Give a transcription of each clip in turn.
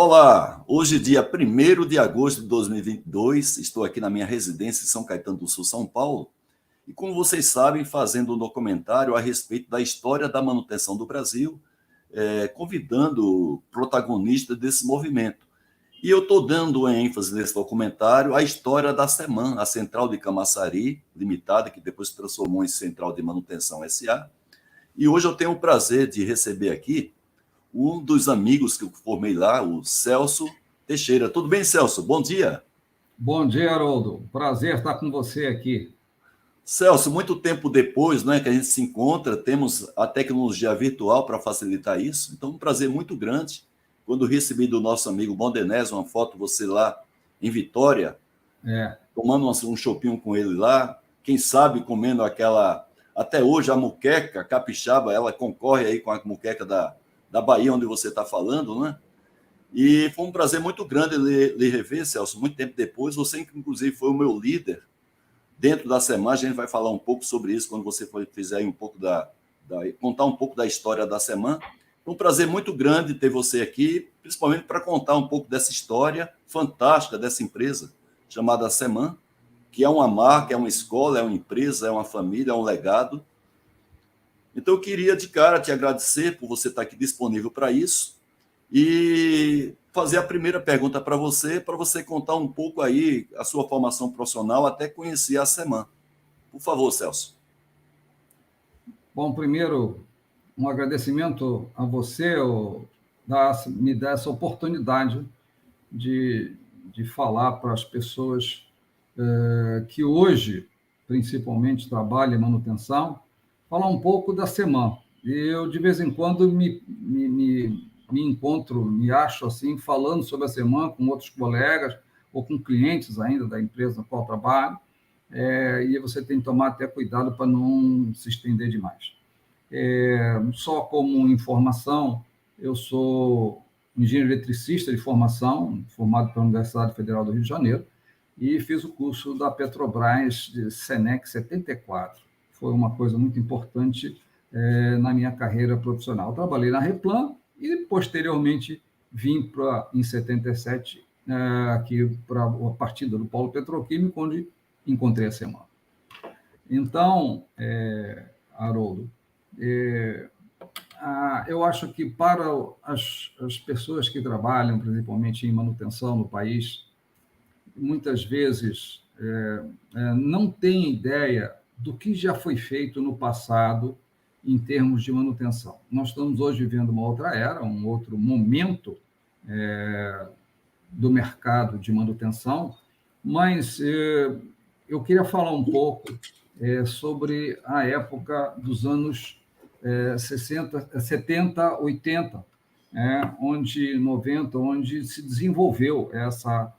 Olá, hoje, dia 1º de agosto de 2022, estou aqui na minha residência em São Caetano do Sul, São Paulo, e como vocês sabem, fazendo um documentário a respeito da história da manutenção do Brasil, convidando protagonistas desse movimento. E eu estou dando ênfase nesse documentário à história da CEMAN, a Central de Camaçari Limitada, que depois se transformou em Central de Manutenção SA. E hoje eu tenho o prazer de receber aqui um dos amigos que eu formei lá, o Celso Teixeira. Tudo bem, Celso? Bom dia. Bom dia, Haroldo. Prazer estar com você aqui. Celso, muito tempo depois, né, que a gente se encontra, temos a tecnologia virtual para facilitar isso. Então, um prazer muito grande. Quando recebi do nosso amigo Bondenés uma foto, você lá em Vitória, tomando um chopinho com ele lá, quem sabe comendo aquela... Até hoje, a muqueca capixaba, ela concorre aí com a muqueca da Bahia, onde você está falando, né? E foi um prazer muito grande lhe rever, Celso, muito tempo depois. Você, inclusive, foi o meu líder dentro da SEMAN. A gente vai falar um pouco sobre isso quando você fizer aí um pouco contar um pouco da história da SEMAN. Foi um prazer muito grande ter você aqui, principalmente para contar um pouco dessa história fantástica dessa empresa chamada SEMAN, que é uma marca, é uma escola, é uma empresa, é uma família, é um legado. Então, eu queria, de cara, te agradecer por você estar aqui disponível para isso e fazer a primeira pergunta para você contar um pouco aí a sua formação profissional, até conhecer a SEMAN. Por favor, Celso. Bom, primeiro, um agradecimento a você, me dar essa oportunidade de falar para as pessoas que hoje, principalmente, trabalham em manutenção, falar um pouco da SEMAN. Eu, de vez em quando, me encontro, me acho assim, falando sobre a SEMAN com outros colegas ou com clientes ainda da empresa na qual trabalho, e você tem que tomar até cuidado para não se estender demais. Só como informação, eu sou engenheiro eletricista de formação, formado pela Universidade Federal do Rio de Janeiro, e fiz o curso da Petrobras de SENEC 74. Foi uma coisa muito importante na minha carreira profissional. Eu trabalhei na Replan e, posteriormente, vim em 77, aqui para a partida do Polo Petroquímico, onde encontrei a SEMAN. Então, Haroldo, eu acho que para as pessoas que trabalham, principalmente em manutenção no país, muitas vezes não têm ideia do que já foi feito no passado em termos de manutenção. Nós estamos hoje vivendo uma outra era, um outro momento do mercado de manutenção, mas eu queria falar um pouco sobre a época dos anos 70, 80, onde 90, onde se desenvolveu essa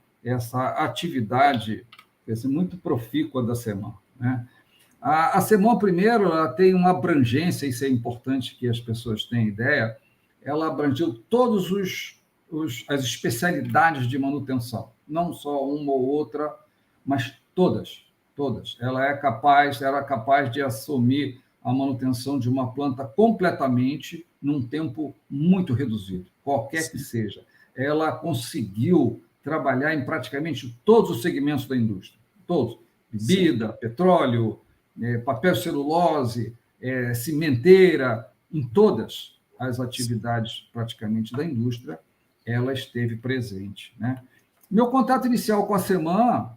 atividade muito profícua da SEMAN. A SEMAN, primeiro, ela tem uma abrangência, isso é importante que as pessoas tenham ideia, ela abrangeu todas as especialidades de manutenção, não só uma ou outra, mas todas. Ela era capaz de assumir a manutenção de uma planta completamente num tempo muito reduzido, qualquer que seja. Ela conseguiu trabalhar em praticamente todos os segmentos da indústria, todos. Bebida, petróleo, papel celulose, cimenteira, em todas as atividades praticamente da indústria, ela esteve presente. Meu contato inicial com a SEMAN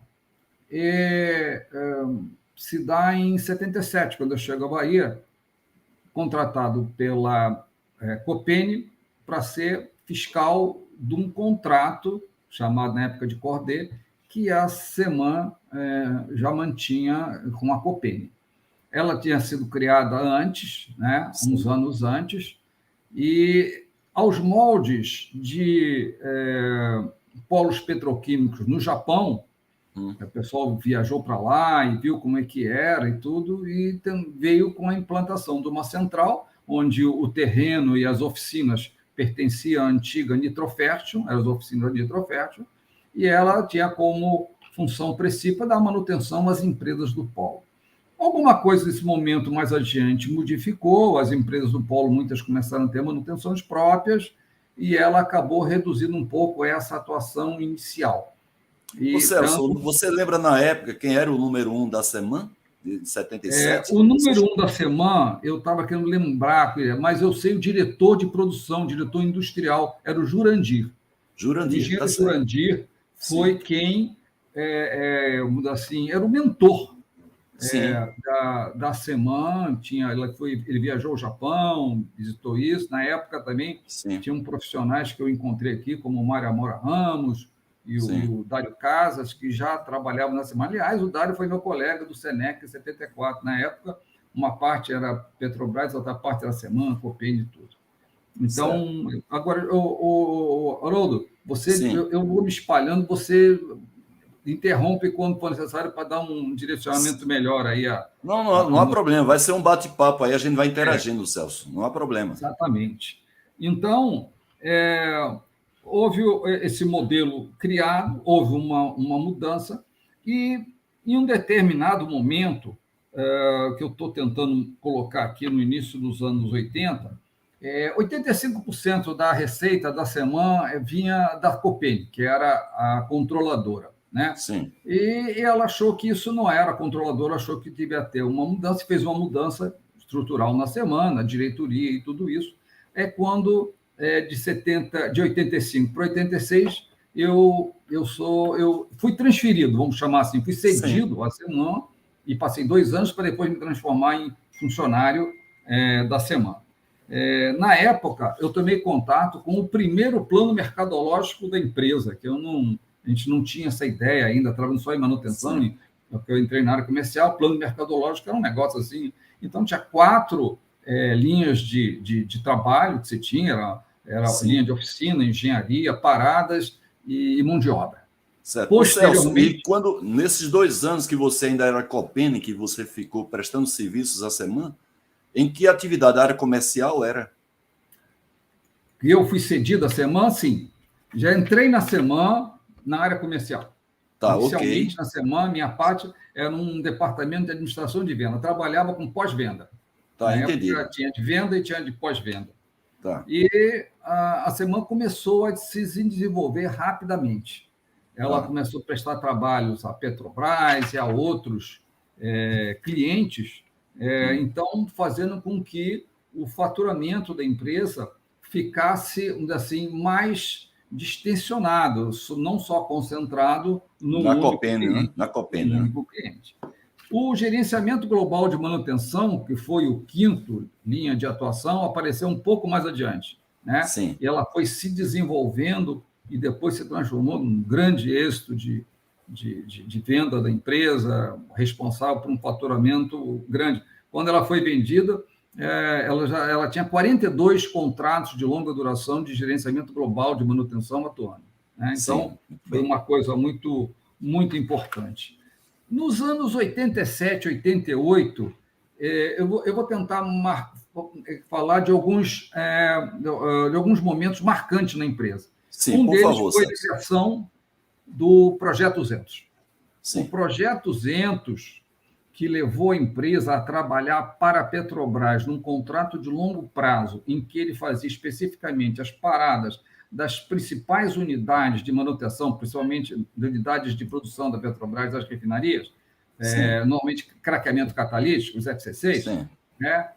se dá em 77, quando eu chego à Bahia, contratado pela Copene para ser fiscal de um contrato chamado na época de Cordê, que a SEMAN já mantinha com a Copene. Ela tinha sido criada antes, uns anos antes, e aos moldes de polos petroquímicos no Japão, o pessoal viajou para lá e viu como é que era e tudo, e veio com a implantação de uma central, onde o terreno e as oficinas pertenciam à antiga Nitrofértil, eram as oficinas da Nitrofértil, e ela tinha como função principal dar manutenção às empresas do polo. Alguma coisa nesse momento mais adiante modificou, as empresas do polo, muitas começaram a ter manutenções próprias, e ela acabou reduzindo um pouco essa atuação inicial. Ô Celso, você lembra na época quem era o número 1 da semana, de 77? O número 1 da semana, eu estava querendo lembrar, mas eu sei o diretor de produção, diretor industrial, era o Jurandir. Jurandir, o engenheiro tá certo. Jurandir foi quem, assim, era o mentor da semana. Ele viajou ao Japão, visitou isso. Na época também tinham profissionais que eu encontrei aqui, como o Mário Amora Ramos e o Dário Casas, que já trabalhavam na semana. Aliás, o Dário foi meu colega do Senec em 74. Na época, uma parte era Petrobras, outra parte era Semana, Copem e tudo. Então, agora, Haroldo, eu vou me espalhando, você interrompe quando for necessário para dar um direcionamento melhor aí. Não há problema, vai ser um bate-papo aí, a gente vai interagindo, Celso, não há problema. Exatamente. Então, houve esse modelo criado, houve uma mudança, e em um determinado momento, que eu estou tentando colocar aqui no início dos anos 80, 85% da receita da semana vinha da Copem, que era a controladora, né? Sim. E ela achou que isso não era controladora, achou que devia ter uma mudança, fez uma mudança estrutural na semana, diretoria e tudo isso. É quando, de 85 para 86, eu fui transferido, vamos chamar assim, fui cedido à semana e passei 2 anos para depois me transformar em funcionário da semana. Na época, eu tomei contato com o primeiro plano mercadológico da empresa, que a gente não tinha essa ideia ainda, trabalhando só em manutenção, porque eu entrei na área comercial, plano mercadológico era um negócio assim. Então, tinha 4 linhas de trabalho que você tinha, era linha de oficina, engenharia, paradas e mão de obra. Certo. Posteriormente, Celso, e nesses 2 anos que você ainda era Copem, que você ficou prestando serviços à semana, em que atividade? A área comercial era? E eu fui cedido à semana, sim. Já entrei na semana na área comercial. Inicialmente, na semana, minha parte era um departamento de administração de venda. Eu trabalhava com pós-venda. Entendi. Época, tinha de venda e tinha de pós-venda. Tá. E a semana começou a se desenvolver rapidamente. Ela começou a prestar trabalhos à Petrobras e a outros clientes, então fazendo com que o faturamento da empresa ficasse, assim, mais distensionado, não só concentrado no único cliente. O gerenciamento global de manutenção, que foi o 5º linha de atuação, apareceu um pouco mais adiante, né? Sim. E ela foi se desenvolvendo e depois se transformou num grande êxito de venda da empresa, responsável por um faturamento grande. Quando ela foi vendida, ela tinha 42 contratos de longa duração de gerenciamento global de manutenção atuando, né? Então, foi uma coisa muito, muito importante. Nos anos 87, 88, eu vou tentar falar de alguns momentos marcantes na empresa. Sim, por favor, foi a criação do Projeto Zentos. Sim. O Projeto Zentos, que levou a empresa a trabalhar para a Petrobras num contrato de longo prazo, em que ele fazia especificamente as paradas das principais unidades de manutenção, principalmente de unidades de produção da Petrobras, das refinarias, normalmente craqueamento catalítico, os FC6, né?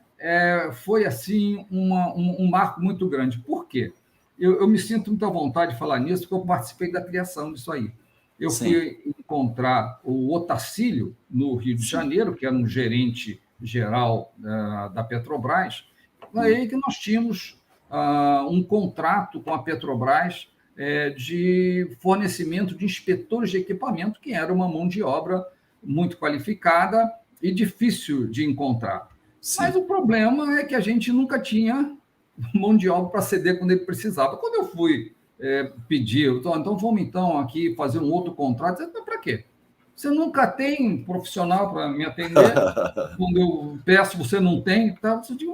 Foi, assim, um marco muito grande. Por quê? Eu me sinto muito à vontade de falar nisso, porque eu participei da criação disso aí. Eu fui encontrar o Otacílio, no Rio de Janeiro, que era um gerente geral da Petrobras, aí que nós tínhamos um contrato com a Petrobras de fornecimento de inspetores de equipamento, que era uma mão de obra muito qualificada e difícil de encontrar. Mas o problema é que a gente nunca tinha mão de obra para ceder quando ele precisava. Quando eu fui pedir, então vamos então aqui fazer um outro contrato, para quê? Você nunca tem profissional para me atender, quando eu peço, você não tem, tá? Você diz,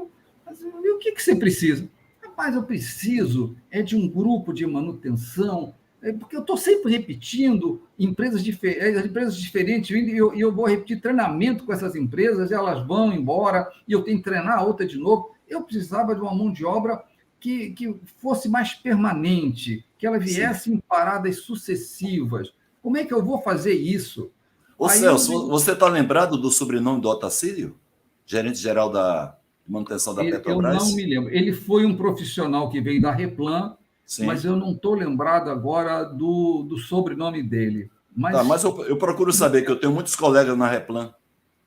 mas o que você precisa? Rapaz, eu preciso de um grupo de manutenção, porque eu estou sempre repetindo empresas diferentes, e eu vou repetir treinamento com essas empresas, e elas vão embora, e eu tenho que treinar a outra de novo. Eu precisava de uma mão de obra que fosse mais permanente, que ela viesse em paradas sucessivas. Como é que eu vou fazer isso? Ô, Celso, você está lembrado do sobrenome do Otacílio? Gerente-geral da manutenção da Eu não Petrobras? me lembro. Ele foi um profissional que veio da Replan, mas Sim. eu não estou lembrado agora do sobrenome dele. Tá, Mas mas eu procuro saber, que eu tenho muitos colegas na Replan,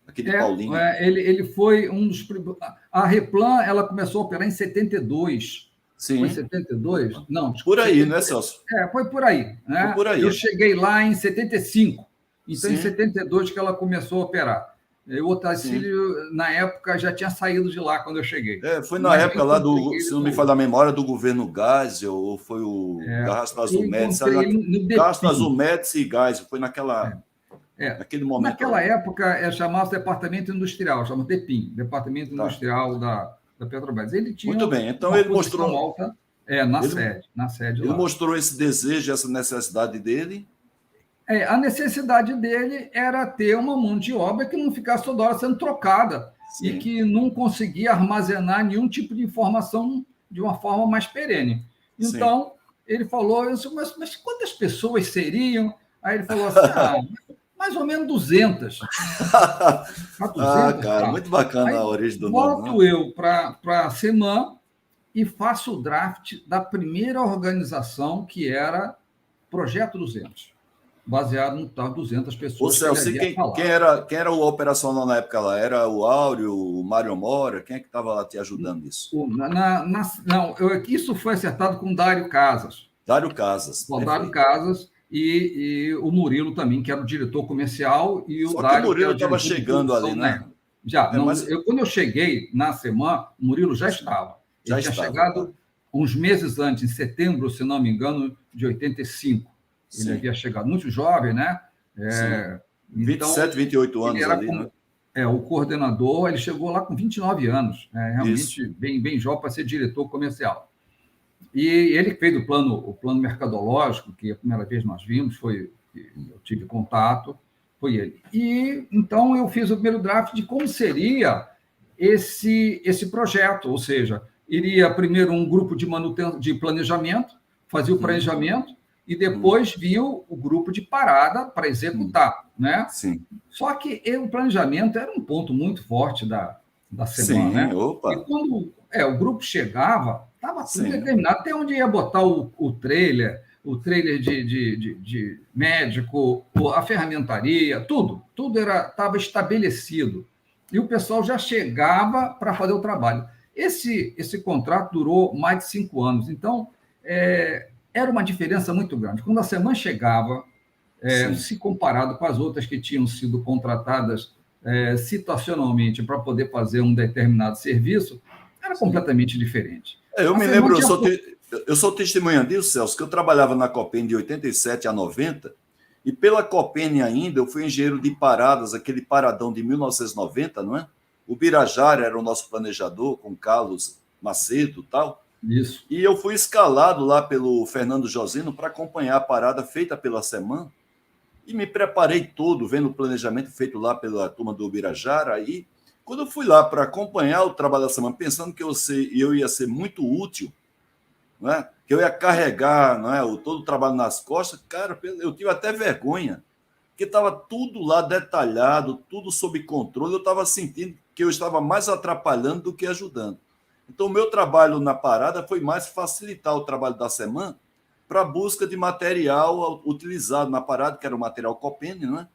aqui de Paulínia. ele foi um dos. A Replan ela começou a operar em 72. Foi Sim. 72? Não, Por desculpa, aí, né, Celso? foi por aí. Foi Né? por aí. Eu cheguei lá em 75. Então, em Sim, 72 que ela começou a operar. O sim. Otacílio, na época, já tinha saído de lá quando eu cheguei. Foi na Mas eu época lá encontrei do, ele se não me falha a memória, do governo Geisel, ou foi o Gasto eu Azul Médici, encontrei ele no Gasto DEPIN. Azul Médici e Geisel, foi naquele momento Naquela lá. época, chamava Departamento Industrial, chama DEPIN, Departamento Tá. Industrial da Petrobras. Ele tinha Muito bem, então uma posição alta ele, na sede ele lá. mostrou esse desejo, essa necessidade dele. A necessidade dele era ter uma mão de obra que não ficasse toda hora sendo trocada e Sim, que não conseguia armazenar nenhum tipo de informação de uma forma mais perene. sim. Então, ele falou, mas quantas pessoas seriam? Aí ele falou assim, mais ou menos 200. A Ah, 200, cara, tá. muito bacana a Aí origem do nome, volto né? eu para a Seman e faço o draft da primeira organização, que era Projeto 200, baseado no tal 200 Ô, pessoas que ele Celso, e havia quem falado. era o operacional na época lá? Era o Áureo, o Mário Mora? Quem é que estava lá te ajudando nisso? Não, isso foi acertado com o Dário Casas. Dário Casas, O Dário perfeito. Casas e o Murilo também, que era o diretor comercial, e o Só que o Dário, que era Murilo o estava diretor de chegando ali, produção na né? época. Já, não, Mas quando eu cheguei na Seman, o Murilo já sim, estava. Ele já tinha estava, tá? chegado uns meses antes, em setembro, se não me engano, de 85. Ele Sim, havia chegado muito jovem, né? sim. Então, 27, 28 ele anos era ali, né? o coordenador, ele chegou lá com 29 anos, Isso, realmente bem jovem para ser diretor comercial. E ele fez o plano mercadológico, que a primeira vez nós vimos, eu tive contato, foi ele. E então eu fiz o primeiro draft de como seria esse projeto, ou seja, iria primeiro um grupo de planejamento, fazia o planejamento, e depois viu o grupo de parada para executar. Né? sim. Só que o planejamento era um ponto muito forte da semana. Sim, Né? E opa, quando o grupo chegava, estava tudo sim, determinado, até onde ia botar o trailer de médico, a ferramentaria, tudo estava estabelecido. E o pessoal já chegava para fazer o trabalho. Esse contrato durou mais de 5 anos, então era uma diferença muito grande. Quando a semana chegava, sim, se comparado com as outras que tinham sido contratadas situacionalmente para poder fazer um determinado serviço, era sim. completamente diferente. Eu A me Semana lembro, tinha. eu sou testemunha disso, Celso, que eu trabalhava na Copem de 87 a 90, e pela Copem ainda eu fui engenheiro de paradas, aquele paradão de 1990, não é? O Birajara era o nosso planejador, com Carlos Macedo e tal. Isso. E eu fui escalado lá pelo Fernando Josino para acompanhar a parada feita pela Seman, e me preparei todo, vendo o planejamento feito lá pela turma do Birajara. Aí, quando eu fui lá para acompanhar o trabalho da Seman, pensando que eu ia ser muito útil, né? Que eu ia carregar, né, todo o trabalho nas costas, cara, eu tive até vergonha, porque estava tudo lá detalhado, tudo sob controle, eu estava sentindo que eu estava mais atrapalhando do que ajudando. Então, o meu trabalho na parada foi mais facilitar o trabalho da semana para a busca de material utilizado na parada, que era o material Copene, né?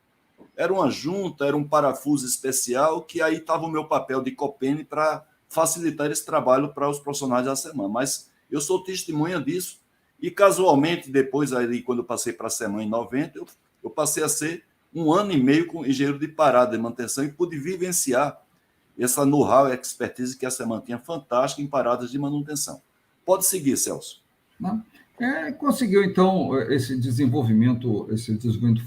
Era uma junta, era um parafuso especial, que aí estava o meu papel de Copene para facilitar esse trabalho para os profissionais da semana. Mas eu sou testemunha disso, e casualmente, depois, aí, quando eu passei para a semana em 90, eu passei a ser 1 ano e meio com engenheiro de parada de manutenção e pude vivenciar essa know-how e expertise que a semana tinha fantástica em paradas de manutenção. Pode seguir, Celso. Né? Conseguiu, então, esse desenvolvimento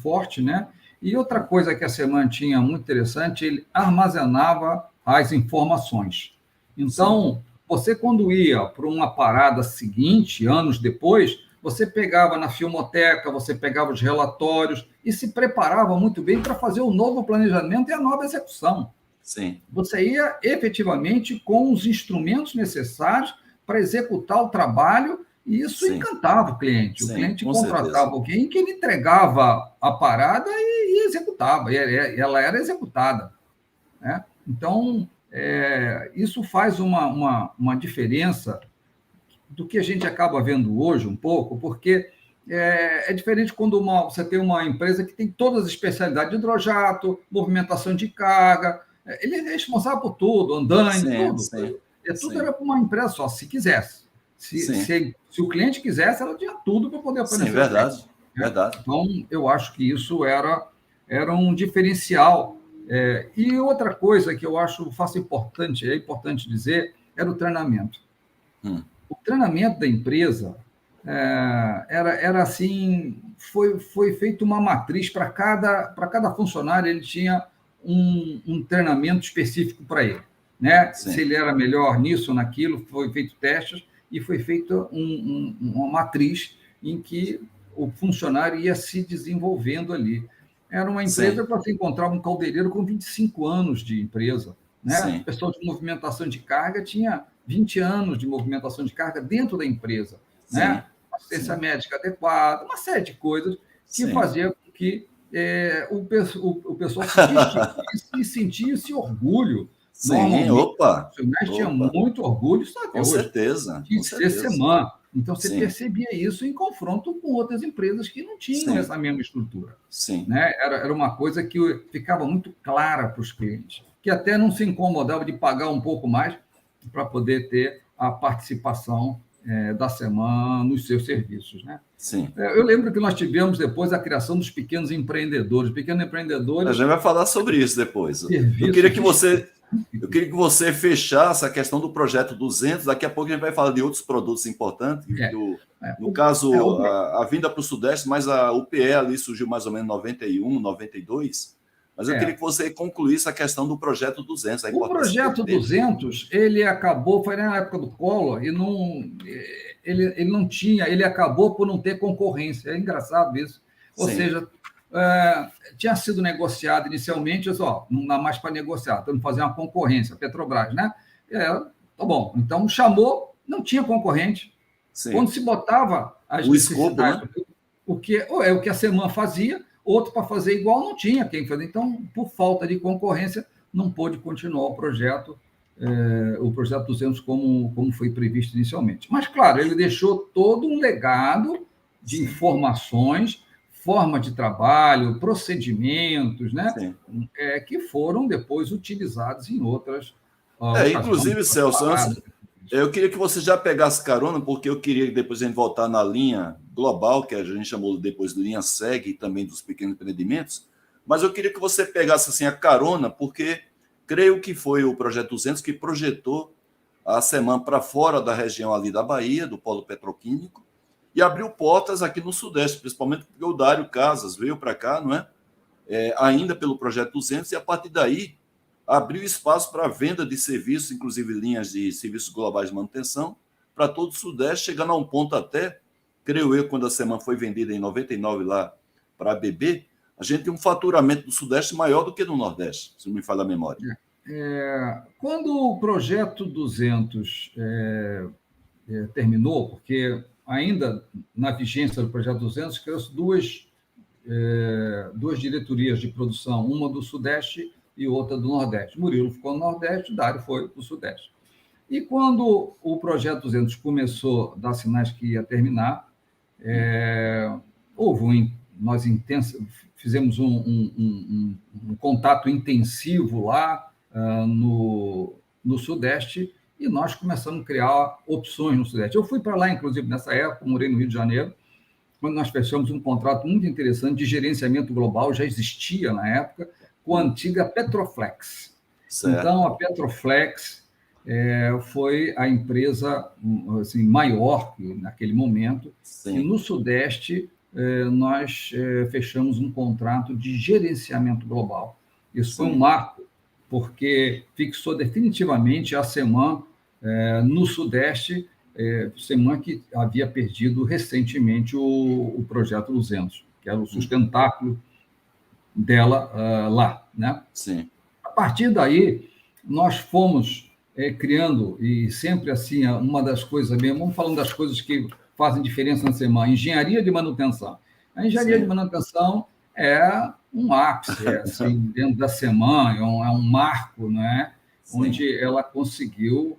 forte, né? E outra coisa que a Seman tinha muito interessante, ele armazenava as informações. Então, sim, você, quando ia para uma parada seguinte, anos depois, você pegava na filmoteca, você pegava os relatórios e se preparava muito bem para fazer o novo planejamento e a nova execução. Sim. Você ia efetivamente com os instrumentos necessários para executar o trabalho, e isso Sim, encantava o cliente. O sim, cliente com contratava certeza. alguém que ele entregava a parada e executava, e ela era executada, né? Então, isso faz uma diferença do que a gente acaba vendo hoje um pouco, porque é diferente quando você tem uma empresa que tem todas as especialidades de hidrojato, movimentação de carga, ele é responsável por tudo, andaime, Sim, tudo. sim, Tudo sim, era para uma empresa só, se quisesse. sim, Se o cliente quisesse, ela tinha tudo para poder sim, fornecer o cliente, verdade, né? verdade. Então, eu acho que isso era um diferencial. E outra coisa que eu faço importante, é importante dizer, era o treinamento. Hum, O treinamento da empresa era assim, foi feita uma matriz para cada funcionário, ele tinha um treinamento específico para ele, né? Se sim, ele era melhor nisso ou naquilo, foi feito testes e foi feita uma matriz em que o funcionário ia se desenvolvendo ali. Era uma empresa sim, para você encontrar um caldeireiro com 25 anos de empresa, né? O sim, pessoal de movimentação de carga tinha 20 anos de movimentação de carga dentro da empresa, né? sim, Assistência sim, médica adequada, uma série de coisas que sim, fazia com que o pessoal se distinguisse e sentisse orgulho. sim, Normalmente, os opa, profissionais tinham opa, muito orgulho, isso até com hoje, certeza, de com ser certeza. semã. Então, você Sim, percebia isso em confronto com outras empresas que não tinham sim, essa mesma estrutura, sim, né? Era uma coisa que ficava muito clara para os clientes, que até não se incomodava de pagar um pouco mais para poder ter a participação da semana nos seus serviços, né? sim. Eu lembro que nós tivemos depois a criação dos pequenos empreendedores. Pequenos A empreendedores, gente vai falar sobre isso depois. Eu queria serviços que você, eu específicos. queria que você fechasse a questão do projeto 200. Daqui a pouco a gente vai falar de outros produtos importantes. É, No caso, o, a vinda para o Sudeste, mas a UPE ali surgiu mais ou menos em 91, 92. Mas eu queria é, que você concluísse a questão do projeto 200, a O importância que ele projeto teve. 200, ele acabou, foi na época do Collor, e não, ele não tinha, ele acabou por não ter concorrência. É engraçado isso. Ou Sim, seja, tinha sido negociado inicialmente, não dá mais para negociar, estamos fazendo uma concorrência, Petrobras, né? Tá bom, então chamou, não tinha concorrente. Quando sim. se botava as O escopo, necessidades, né? o que a Seman fazia, outro para fazer igual não tinha quem fazer. Então, por falta de concorrência, não pôde continuar o projeto 200 como foi previsto inicialmente. Mas, claro, ele deixou todo um legado de Sim, informações, forma de trabalho, procedimentos, né, sim. que foram depois utilizados em outras ocasiões, Inclusive, outras Celso, paradas. eu queria que você já pegasse carona, porque eu queria que depois a gente voltar na linha global, que a gente chamou depois de linha SEG e também dos pequenos empreendimentos, mas eu queria que você pegasse assim a carona, porque creio que foi o Projeto 200 que projetou a semana para fora da região ali da Bahia, do polo petroquímico, e abriu portas aqui no Sudeste, principalmente porque o Dário Casas veio para cá, não é? Ainda pelo Projeto 200, e a partir daí abriu espaço para a venda de serviços, inclusive linhas de serviços globais de manutenção, para todo o Sudeste, chegando a um ponto até, creio eu, quando a semana foi vendida em 99 lá para a BB, a gente tem um faturamento do Sudeste maior do que no Nordeste, se não me falha a memória. Quando o projeto 200 terminou, porque ainda na vigência do projeto 200, criou-se duas diretorias de produção, uma do Sudeste e outra do Nordeste. Murilo ficou no Nordeste, Dário foi para o Sudeste. E quando o projeto 200 começou a dar sinais que ia terminar, nós fizemos um contato intensivo lá no Sudeste e nós começamos a criar opções no Sudeste. Eu fui para lá, inclusive, nessa época, morei no Rio de Janeiro, quando nós fechamos um contrato muito interessante de gerenciamento global, já existia na época, com a antiga Petroflex. Certo. Então, a Petroflex foi a empresa assim, maior naquele momento, que Sim. no Sudeste nós fechamos um contrato de gerenciamento global. Isso foi um Sim. marco, porque fixou definitivamente a Seman no Sudeste, Seman que havia perdido recentemente o projeto 200, que era o sustentáculo dela lá, né? Sim. A partir daí, nós fomos criando, e sempre assim, uma das coisas mesmo, vamos falando das coisas que fazem diferença na semana, engenharia de manutenção. A engenharia de Sim. manutenção é um ápice, assim, dentro da semana, é um marco, né? Sim. Onde ela conseguiu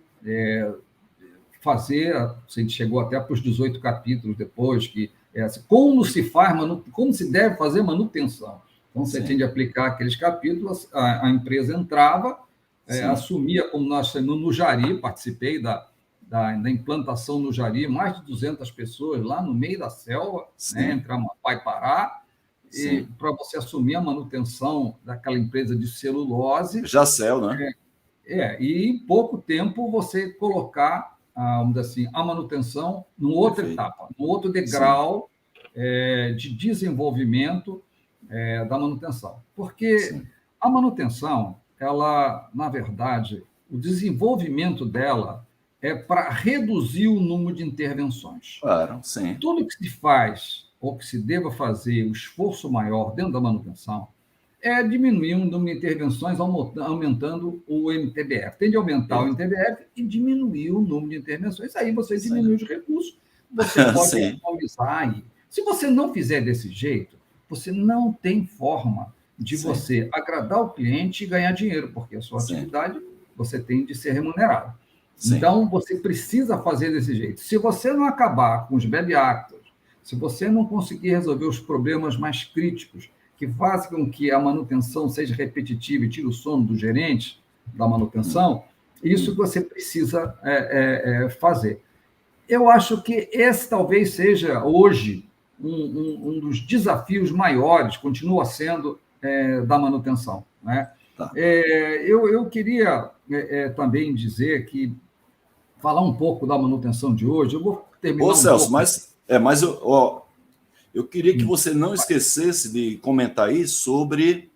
fazer, a gente chegou até para os 18 capítulos depois, que é assim, como se deve fazer manutenção. Então, você tinha de aplicar aqueles capítulos, a empresa entrava, assumia, como nós no Jari, participei da implantação no Jari, mais de 200 pessoas lá no meio da selva, né, entre Amapá e Pará, e para você assumir a manutenção daquela empresa de celulose. Jacel, né? E em pouco tempo você colocar, vamos dizer assim, a manutenção numa outra etapa, num outro degrau de desenvolvimento da manutenção. Porque a manutenção, ela, na verdade, o desenvolvimento dela é para reduzir o número de intervenções. Claro, sim. Tudo que se faz ou que se deva fazer o esforço maior dentro da manutenção é diminuir o número de intervenções, aumentando o MTBF. Tem de aumentar o MTBF e diminuir o número de intervenções. Aí você diminui os recursos, você pode economizar aí. Se você não fizer desse jeito, você não tem forma de você agradar o cliente e ganhar dinheiro, porque a sua atividade você tem de ser remunerado. Então, você precisa fazer desse jeito. Se você não acabar com os bad actors, se você não conseguir resolver os problemas mais críticos, que fazem com que a manutenção seja repetitiva e tire o sono do gerente da manutenção, isso que você precisa fazer. Eu acho que esse talvez seja, hoje, um dos desafios maiores, continua sendo, da manutenção, né? Eu queria também dizer que, falar um pouco da manutenção de hoje, eu vou terminar Celso, pouco... mas eu queria que você não esquecesse de comentar aí sobre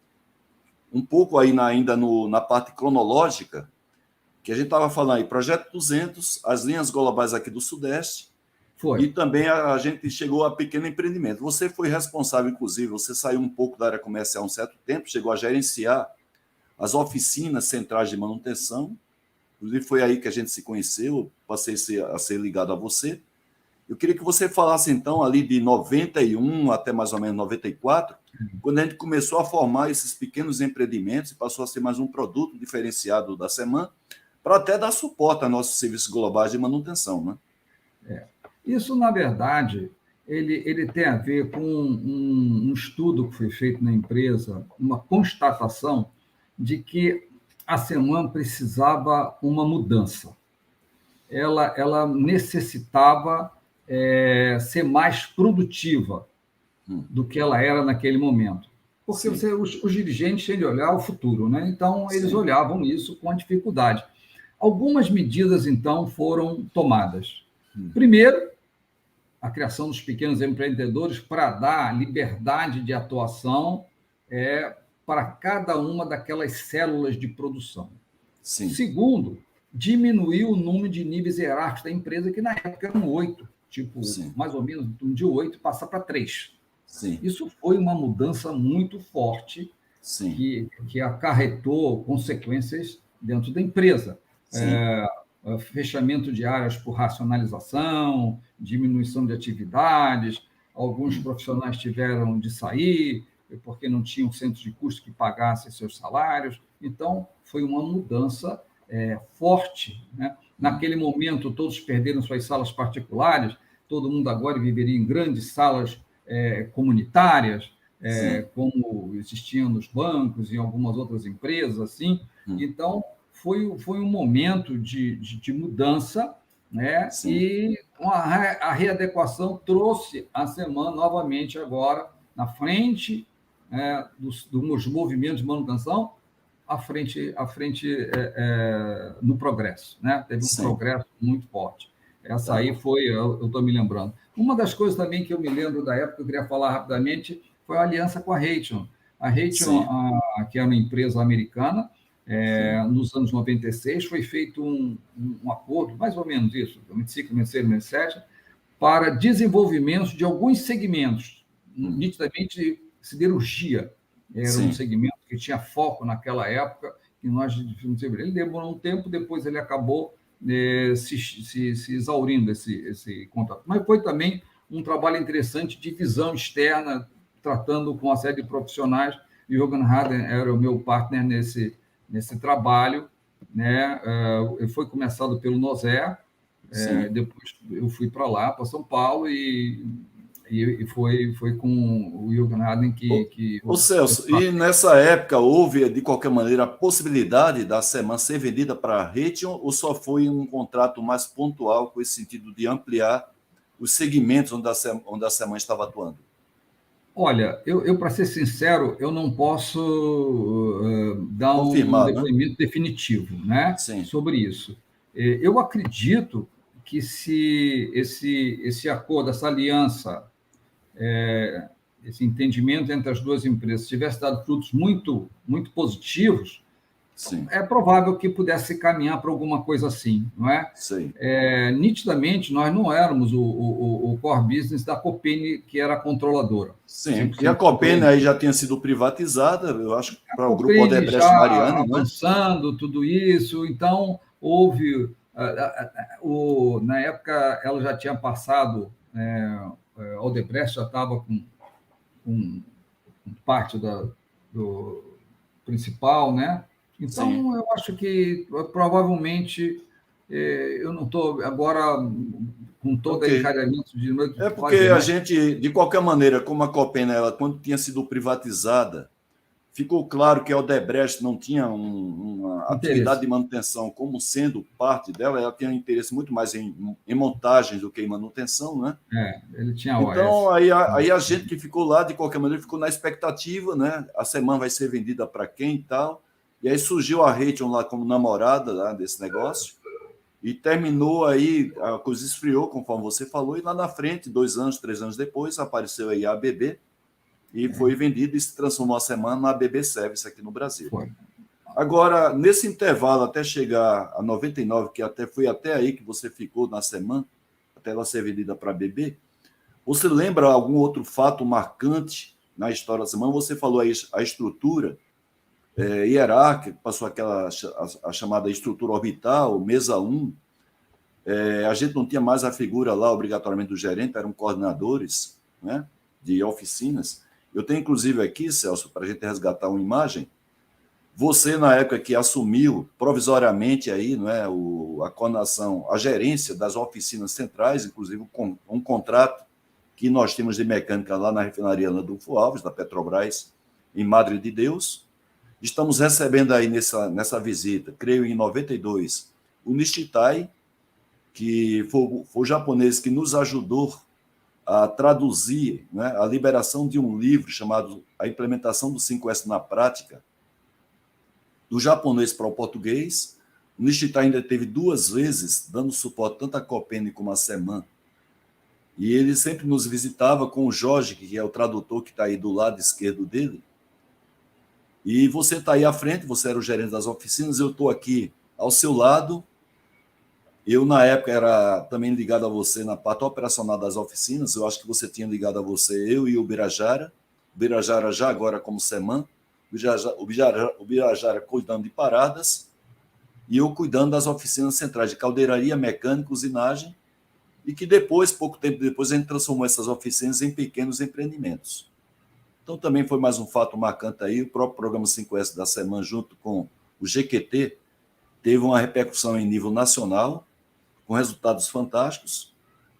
um pouco aí ainda na parte cronológica, que a gente estava falando aí, Projeto 200, as linhas globais aqui do Sudeste, e também a gente chegou a pequeno empreendimento. Você foi responsável, inclusive, você saiu um pouco da área comercial há um certo tempo, chegou a gerenciar as oficinas centrais de manutenção, inclusive foi aí que a gente se conheceu, passei a ser ligado a você. Eu queria que você falasse, então, ali de 91 até mais ou menos 94, quando a gente começou a formar esses pequenos empreendimentos e passou a ser mais um produto diferenciado da Seman, para até dar suporte a nossos serviços globais de manutenção, né? Isso, na verdade, ele tem a ver com um estudo que foi feito na empresa, uma constatação de que a Seman precisava uma mudança. Ela necessitava ser mais produtiva do que ela era naquele momento. Porque os dirigentes têm de olhar o futuro, né? Então, eles olhavam isso com dificuldade. Algumas medidas, então, foram tomadas. Primeiro, a criação dos pequenos empreendedores para dar liberdade de atuação para cada uma daquelas células de produção. Segundo, diminuir o número de níveis hierárquicos da empresa, que na época eram 8, mais ou menos de 8 passa para 3. Isso foi uma mudança muito forte que acarretou consequências dentro da empresa. Fechamento de áreas por racionalização, diminuição de atividades, alguns profissionais tiveram de sair porque não tinham centro de custo que pagasse seus salários. Então, foi uma mudança forte, né? Naquele momento, todos perderam suas salas particulares, todo mundo agora viveria em grandes salas comunitárias, como existiam nos bancos e em algumas outras empresas, assim. Então, foi um momento de mudança, né? E a readequação trouxe a Seman novamente agora na frente dos movimentos de manutenção, à frente no progresso, né? Teve um progresso muito forte. Essa aí foi, eu estou me lembrando. Uma das coisas também que eu me lembro da época, eu queria falar rapidamente, foi a aliança com a Raytheon. A Raytheon, que é uma empresa americana, nos anos 96, foi feito um acordo, mais ou menos isso, 95, 96, 97, para desenvolvimento de alguns segmentos, nitidamente siderurgia. Era um segmento que tinha foco naquela época que nós definimos. Ele demorou um tempo, depois ele acabou se exaurindo esse contrato. Mas foi também um trabalho interessante de visão externa, tratando com uma série de profissionais. E o Jürgen Harden era o meu partner nesse trabalho, né? Foi começado pelo Nozé, depois eu fui para lá, para São Paulo, e foi com o Jürgen Harden que Ô Celso, e nessa época houve, de qualquer maneira, a possibilidade da Seman ser vendida para a Raytheon, ou só foi um contrato mais pontual, com esse sentido de ampliar os segmentos onde a Seman estava atuando? Olha, eu para ser sincero, eu não posso dar um Confirmar, né? depoimento definitivo, né, Sim, sobre isso. Eu acredito que se esse acordo, essa aliança, esse entendimento entre as duas empresas tivesse dado frutos muito, muito positivos, sim, é provável que pudesse caminhar para alguma coisa assim, não é? sei. Nitidamente, nós não éramos o core business da Copene, que era a controladora. Sim, e a 100% Copene controle. aí já tinha sido privatizada, eu acho, A para o grupo Copene Odebrecht já Mariane, não é? avançando tudo isso, então houve... na época, ela já tinha passado, a Odebrecht já estava com parte do principal, né? Sim. Então, eu acho que provavelmente eu não estou agora com todo o Ok. encadeamento de É porque fazer, a mas gente, de qualquer maneira, como a Copena, ela, quando tinha sido privatizada, ficou claro que a Odebrecht não tinha uma atividade interesse. de manutenção como sendo parte dela, ela tinha interesse muito mais em montagens do que em manutenção, né? Ele tinha Então, OS. aí a gente que ficou lá, de qualquer maneira, ficou na expectativa, né? A semana vai ser vendida para quem e tal. E aí surgiu a Raytheon lá como namorada lá desse negócio. E terminou aí, a coisa esfriou, conforme você falou, e lá na frente, 2 anos, 3 anos depois, apareceu aí a ABB e foi vendida e se transformou a semana na ABB Service aqui no Brasil. Foi. Agora, nesse intervalo até chegar a 99, que até foi até aí que você ficou na semana, até ela ser vendida para a ABB, você lembra algum outro fato marcante na história da semana? Você falou aí a estrutura hierárquica, passou aquela a chamada estrutura orbital, mesa 1. A gente não tinha mais a figura lá, obrigatoriamente, do gerente, eram coordenadores, né, de oficinas. Eu tenho, inclusive, aqui, Celso, para a gente resgatar uma imagem. Você, na época que assumiu provisoriamente aí, não é, a coordenação, a gerência das oficinas centrais, inclusive um contrato que nós temos de mecânica lá na refinaria Adolfo Alves, da Petrobras, em Madre de Deus. Estamos recebendo aí nessa visita, creio em 92, o Nishitai, que foi o japonês que nos ajudou a traduzir, né, a liberação de um livro chamado A Implementação do 5S na Prática, do japonês para o português. O Nishita ainda teve 2 vezes dando suporte tanto à Copene como à Seman. E ele sempre nos visitava com o Jorge, que é o tradutor que está aí do lado esquerdo dele. E você está aí à frente, você era o gerente das oficinas, eu estou aqui ao seu lado. Eu, na época, era também ligado a você na parte operacional das oficinas. Eu acho que você tinha ligado a você, eu e o Birajara. O Birajara já agora como Seman. O Birajara cuidando de paradas e eu cuidando das oficinas centrais de caldeiraria, mecânica, usinagem, e que depois, pouco tempo depois, a gente transformou essas oficinas em pequenos empreendimentos. Então, também foi mais um fato marcante aí. O próprio programa 5S da Seman, junto com o GQT, teve uma repercussão em nível nacional, com resultados fantásticos.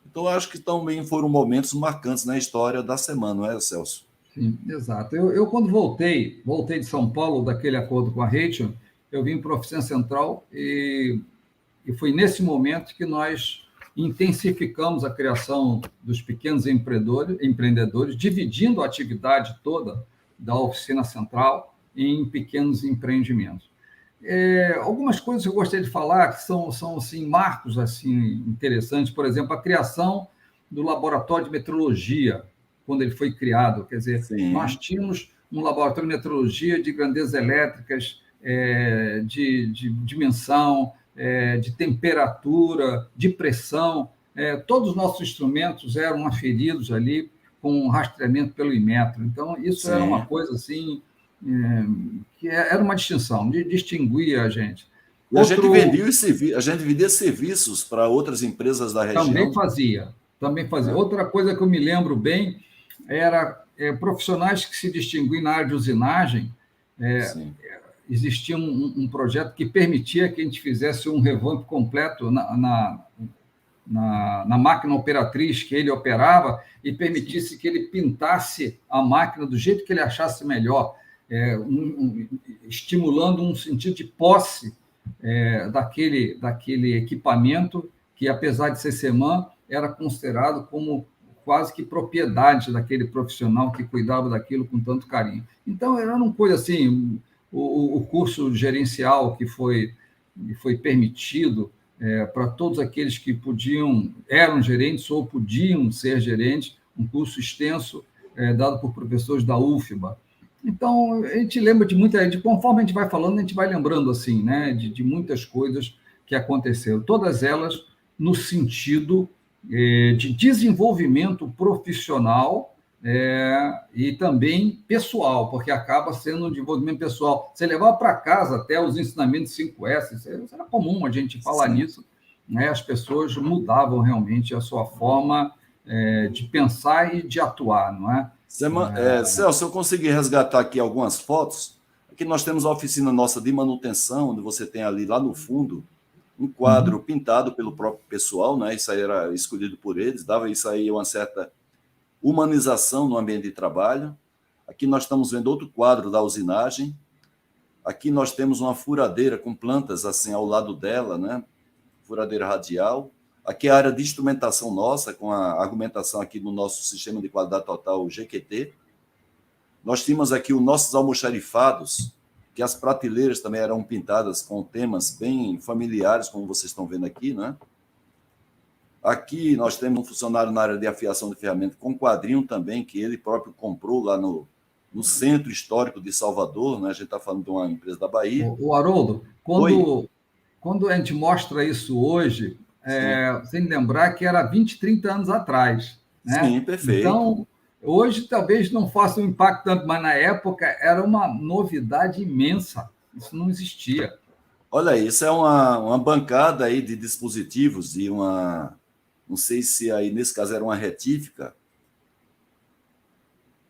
Então, acho que também foram momentos marcantes na história da Seman, não é, Celso? Sim, exato. Eu quando voltei de São Paulo, daquele acordo com a Raytheon, eu vim para a Oficina Central e foi nesse momento que nós intensificamos a criação dos pequenos empreendedores, dividindo a atividade toda da Oficina Central em pequenos empreendimentos. Algumas coisas que eu gostaria de falar que são assim, marcos assim, interessantes, por exemplo, a criação do Laboratório de Metrologia, quando ele foi criado. Quer dizer, nós Sim, tínhamos um laboratório de metrologia de grandezas elétricas, de dimensão, de temperatura, de pressão. Todos os nossos instrumentos eram aferidos ali com rastreamento pelo Inmetro. Então, isso era uma sim. coisa assim que era uma distinção, distinguia a gente. E a gente vendia serviços para outras empresas da região. Também fazia. Outra coisa que eu me lembro bem era profissionais que se distinguiam na área de usinagem. Existia um projeto que permitia que a gente fizesse um revamp completo na máquina operatriz que ele operava e permitisse que ele pintasse a máquina do jeito que ele achasse melhor, estimulando um sentido de posse daquele equipamento que, apesar de ser semã, era considerado como quase que propriedade daquele profissional que cuidava daquilo com tanto carinho. Então, era uma coisa assim, o curso gerencial que foi permitido para todos aqueles que eram gerentes ou podiam ser gerentes, um curso extenso dado por professores da UFBA. Então, a gente lembra de muita gente, conforme a gente vai falando, a gente vai lembrando assim, né, de muitas coisas que aconteceram, todas elas no sentido de desenvolvimento profissional e também pessoal, porque acaba sendo um desenvolvimento pessoal. Você levar para casa até os ensinamentos 5S, isso era comum a gente falar nisso, né? As pessoas mudavam realmente a sua forma de pensar e de atuar, não é? Celso, eu consegui resgatar aqui algumas fotos. Aqui nós temos a oficina nossa de manutenção, onde você tem ali, lá no fundo, um quadro pintado pelo próprio pessoal, né? Isso aí era escolhido por eles, dava isso aí uma certa humanização no ambiente de trabalho. Aqui nós estamos vendo outro quadro da usinagem. Aqui nós temos uma furadeira com plantas assim ao lado dela, né? Furadeira radial. Aqui é a área de instrumentação nossa, com a argumentação aqui do nosso Sistema de Qualidade Total, o GQT. Nós tínhamos aqui os nossos almoxarifados, que as prateleiras também eram pintadas com temas bem familiares, como vocês estão vendo aqui, né? Aqui nós temos um funcionário na área de afiação de ferramenta com quadrinho também, que ele próprio comprou lá no Centro Histórico de Salvador, né? A gente está falando de uma empresa da Bahia. O Haroldo, quando a gente mostra isso hoje, sem lembrar que era 20, 30 anos atrás. Né? Sim, perfeito. Então, hoje talvez não faça um impacto tanto, mas na época era uma novidade imensa. Isso não existia. Olha, isso é uma bancada aí de dispositivos e não sei se aí nesse caso era uma retífica.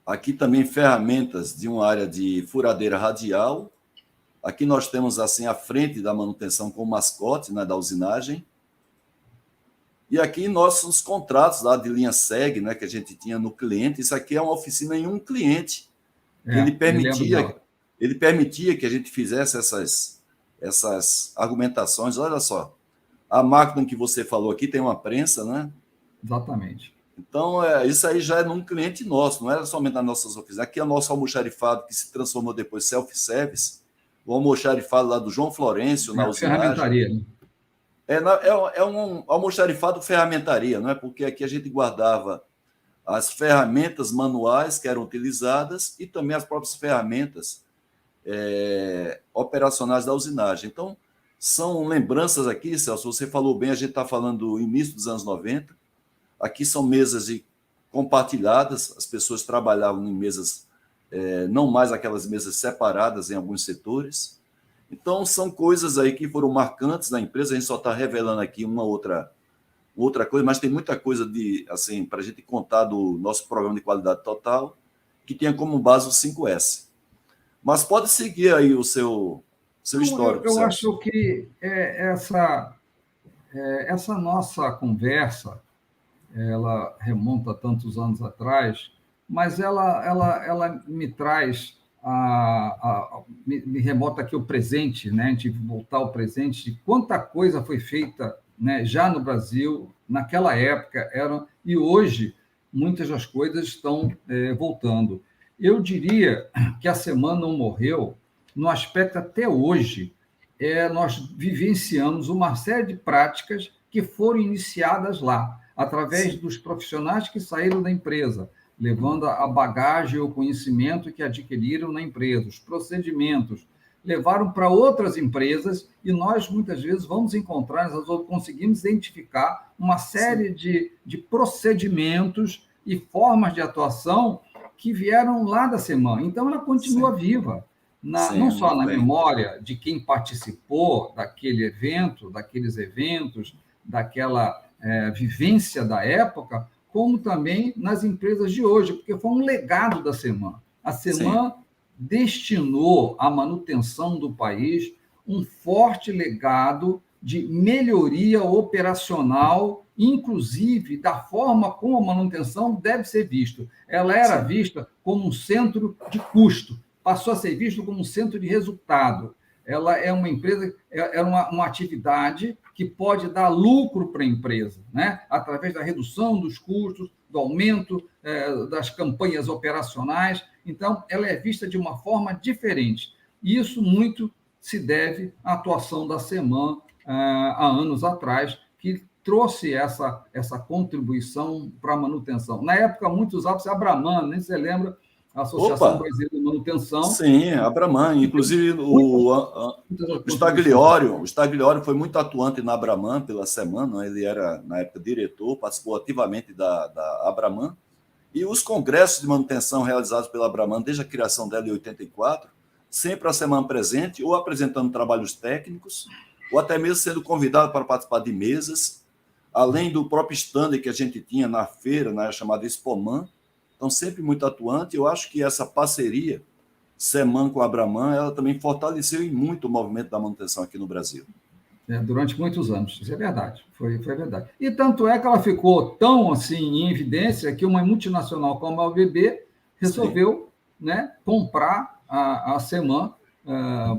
Aqui também ferramentas de uma área de furadeira radial. Aqui nós temos assim a frente da manutenção com o mascote, né, da usinagem. E aqui nossos contratos lá de linha SEG, né, que a gente tinha no cliente. Isso aqui é uma oficina em um cliente. Ele permitia que a gente fizesse essas argumentações. Olha só, a máquina que você falou aqui tem uma prensa, né? Exatamente. Então, isso aí já é num cliente nosso, não era somente nas nossas oficinas. Aqui é o nosso almoxarifado, que se transformou depois em self-service, o almoxarifado lá do João Florencio, na usinagem. Ferramentaria, né? É um almoxarifado ferramentaria, não é? Porque aqui a gente guardava as ferramentas manuais que eram utilizadas e também as próprias ferramentas operacionais da usinagem. Então, são lembranças aqui, Celso, você falou bem, a gente está falando do início dos anos 90. Aqui são mesas compartilhadas, as pessoas trabalhavam em mesas, não mais aquelas mesas separadas em alguns setores. Então, são coisas aí que foram marcantes na empresa, a gente só está revelando aqui uma outra coisa, mas tem muita coisa assim, para a gente contar do nosso programa de qualidade total, que tinha como base o 5S. Mas pode seguir aí o seu histórico. Eu acho que essa nossa conversa, ela remonta a tantos anos atrás, mas ela me traz, me remota aqui o presente, né? De voltar ao presente, de quanta coisa foi feita, né, já no Brasil, naquela época, e hoje muitas das coisas estão voltando. Eu diria que a semana não morreu, no aspecto até hoje, nós vivenciamos uma série de práticas que foram iniciadas lá, através dos profissionais que saíram da empresa, levando a bagagem, o conhecimento que adquiriram na empresa, os procedimentos, levaram para outras empresas e nós, muitas vezes, vamos encontrar, nós conseguimos identificar uma série de procedimentos e formas de atuação que vieram lá da semana. Então, ela continua viva, não só na memória de quem participou daquele evento, daqueles eventos, daquela vivência da época, como também nas empresas de hoje, porque foi um legado da semana. A semana destinou à manutenção do país um forte legado de melhoria operacional, inclusive da forma como a manutenção deve ser vista. Ela era vista como um centro de custo, passou a ser visto como um centro de resultado. Ela é uma empresa, é uma atividade que pode dar lucro para a empresa, né? Através da redução dos custos, do aumento das campanhas operacionais. Então, ela é vista de uma forma diferente. E isso muito se deve à atuação da SEMAN há anos atrás, que trouxe essa contribuição para a manutenção. Na época, muitos usavam-se a Abraman, nem se lembra, a Associação Brasileira de Manutenção. Sim, a Abraman. Inclusive, o Stagliori foi muito atuante na Abraman pela semana. Ele era, na época, diretor, participou ativamente da Abraman. E os congressos de manutenção realizados pela Abraman, desde a criação dela em 84, sempre a semana presente, ou apresentando trabalhos técnicos, ou até mesmo sendo convidado para participar de mesas, além do próprio stand que a gente tinha na feira, na chamada Expoman. Então, sempre muito atuante. Eu acho que essa parceria SEMAN com a Abraman, ela também fortaleceu em muito o movimento da manutenção aqui no Brasil. Durante muitos anos, isso é verdade, foi verdade. E tanto é que ela ficou tão assim em evidência que uma multinacional como a OBB resolveu, né, comprar a SEMAN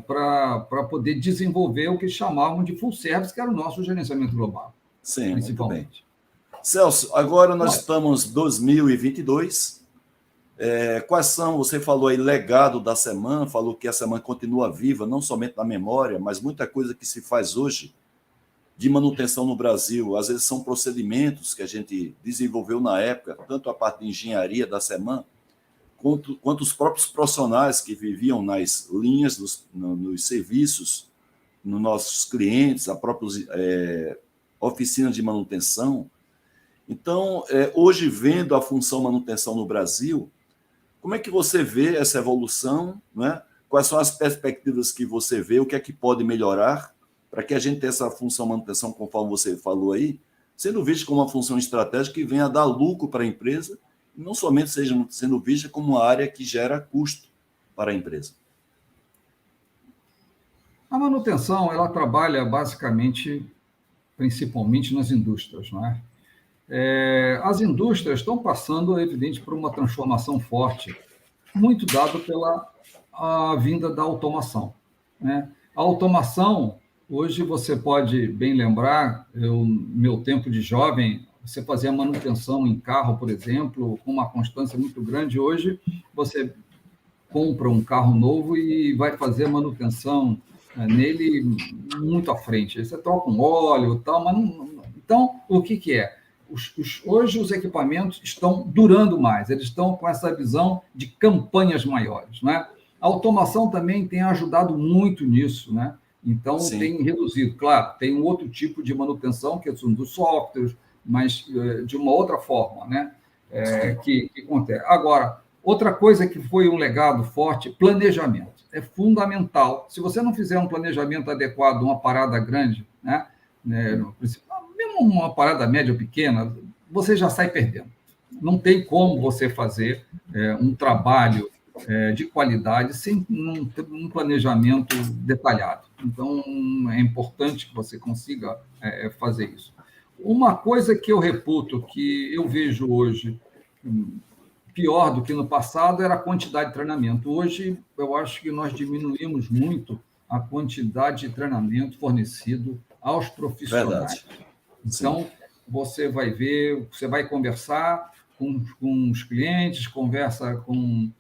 para poder desenvolver o que chamavam de full service, que era o nosso gerenciamento global. Sim, principalmente. Muito bem. Celso, agora nós estamos em 2022. Quais são, você falou aí, legado da SEMAN, falou que a SEMAN continua viva, não somente na memória, mas muita coisa que se faz hoje de manutenção no Brasil, às vezes são procedimentos que a gente desenvolveu na época, tanto a parte de engenharia da SEMAN, quanto os próprios profissionais que viviam nas linhas, nos serviços, nos nossos clientes, a própria oficina de manutenção. Então, hoje, vendo a função manutenção no Brasil, como é que você vê essa evolução, né? Quais são as perspectivas que você vê, o que é que pode melhorar para que a gente tenha essa função manutenção, conforme você falou aí, sendo vista como uma função estratégica que venha a dar lucro para a empresa, e não somente seja sendo vista como uma área que gera custo para a empresa? A manutenção, ela trabalha basicamente, principalmente nas indústrias, não é? As indústrias estão passando, é evidente, por uma transformação forte, muito dado pela vinda da automação, né? A automação, hoje você pode bem lembrar, meu tempo de jovem, você fazia manutenção em carro, por exemplo, com uma constância muito grande. Hoje, você compra um carro novo e vai fazer manutenção nele muito à frente. Você troca um óleo e tal, mas não... Então, o que é? Hoje os equipamentos estão durando mais, eles estão com essa visão de campanhas maiores, né? A automação também tem ajudado muito nisso, né? Então, sim, tem reduzido. Claro, tem um outro tipo de manutenção, que são dos softwares, mas de uma outra forma, né? Que acontece. Agora, outra coisa que foi um legado forte, planejamento. É fundamental. Se você não fizer um planejamento adequado, uma parada grande, né? Mesmo uma parada média ou pequena, você já sai perdendo. Não tem como você fazer um trabalho de qualidade sem um planejamento detalhado. Então, é importante que você consiga fazer isso. Uma coisa que eu reputo, que eu vejo hoje pior do que no passado, era a quantidade de treinamento. Hoje, eu acho que nós diminuímos muito a quantidade de treinamento fornecido aos profissionais. Verdade. Então, você vai ver, você vai conversar com os clientes, conversa com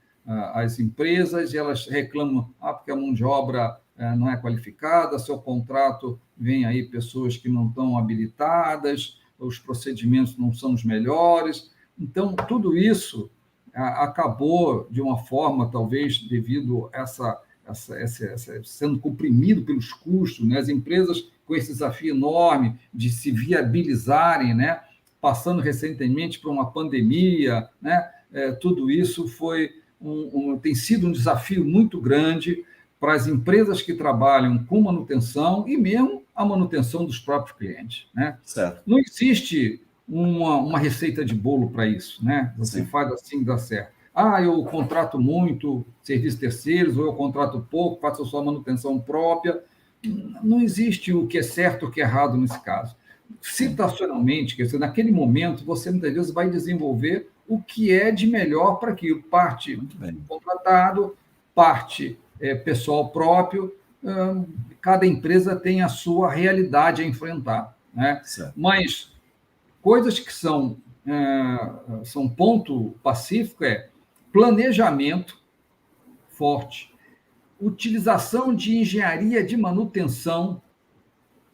as empresas, e elas reclamam porque a mão de obra não é qualificada, seu contrato vem aí pessoas que não estão habilitadas, os procedimentos não são os melhores. Então, tudo isso acabou, de uma forma, talvez, devido a sendo comprimido pelos custos, né? As empresas com esse desafio enorme de se viabilizarem, né? Passando recentemente por uma pandemia, né? tudo isso tem sido um desafio muito grande para as empresas que trabalham com manutenção e mesmo a manutenção dos próprios clientes, né? Certo. Não existe uma receita de bolo para isso, né? Você faz assim, dá certo. Eu contrato muito serviços terceiros, ou eu contrato pouco, faço só manutenção própria. Não existe o que é certo ou o que é errado nesse caso. Situacionalmente, quer dizer, naquele momento, você muitas vezes vai desenvolver o que é de melhor para aquilo. Parte contratado, parte pessoal próprio. Cada empresa tem a sua realidade a enfrentar, né? Mas coisas que são ponto pacífico planejamento forte, utilização de engenharia de manutenção.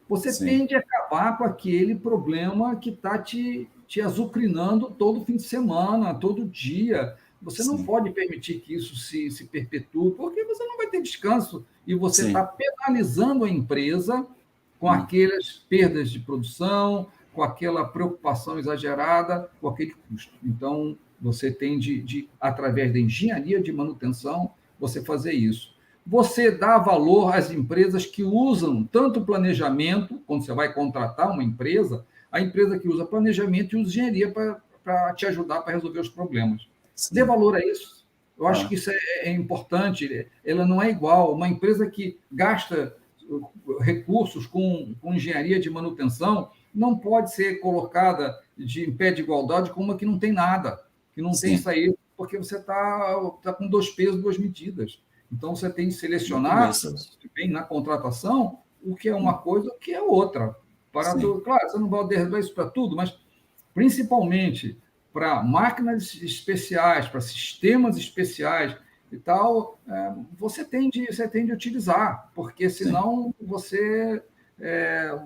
Você tende a acabar com aquele problema que está te azucrinando todo fim de semana, todo dia. Você não pode permitir que isso se perpetue, porque você não vai ter descanso e você está penalizando a empresa com aquelas perdas de produção, com aquela preocupação exagerada, com aquele custo. Então, você tem através da engenharia de manutenção, você fazer isso. Você dá valor às empresas que usam tanto planejamento, quando você vai contratar uma empresa, a empresa que usa planejamento e usa engenharia para te ajudar para resolver os problemas. Dê valor a isso. Eu acho que isso é importante. Ela não é igual. Uma empresa que gasta recursos com engenharia de manutenção não pode ser colocada em pé de igualdade com uma que não tem nada, que não tem isso aí, porque você está com 2 pesos, 2 medidas. Então, você tem que selecionar bem na contratação o que é uma coisa, o que é outra. Claro, você não vai derrubar isso para tudo, mas principalmente para máquinas especiais, para sistemas especiais e tal, você tem de utilizar, porque senão você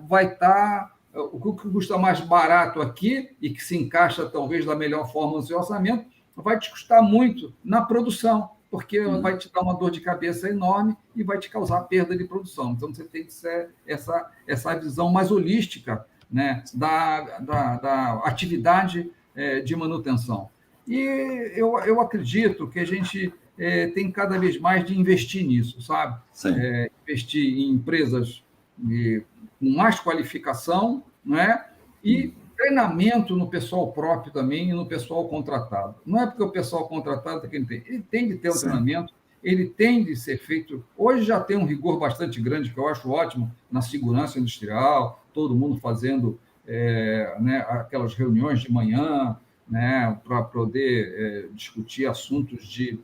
vai estar... O que custa mais barato aqui e que se encaixa talvez da melhor forma no seu orçamento, vai te custar muito na produção, porque vai te dar uma dor de cabeça enorme e vai te causar perda de produção. Então, você tem que ser essa visão mais holística, né, da atividade de manutenção. E eu acredito que a gente tem cada vez mais de investir nisso, sabe? Investir em empresas com mais qualificação, né? E treinamento no pessoal próprio também e no pessoal contratado. Não é porque o pessoal contratado é que ele tem de ter um treinamento, ele tem de ser feito... Hoje já tem um rigor bastante grande, que eu acho ótimo, na segurança industrial, todo mundo fazendo aquelas reuniões de manhã, né, para poder discutir assuntos de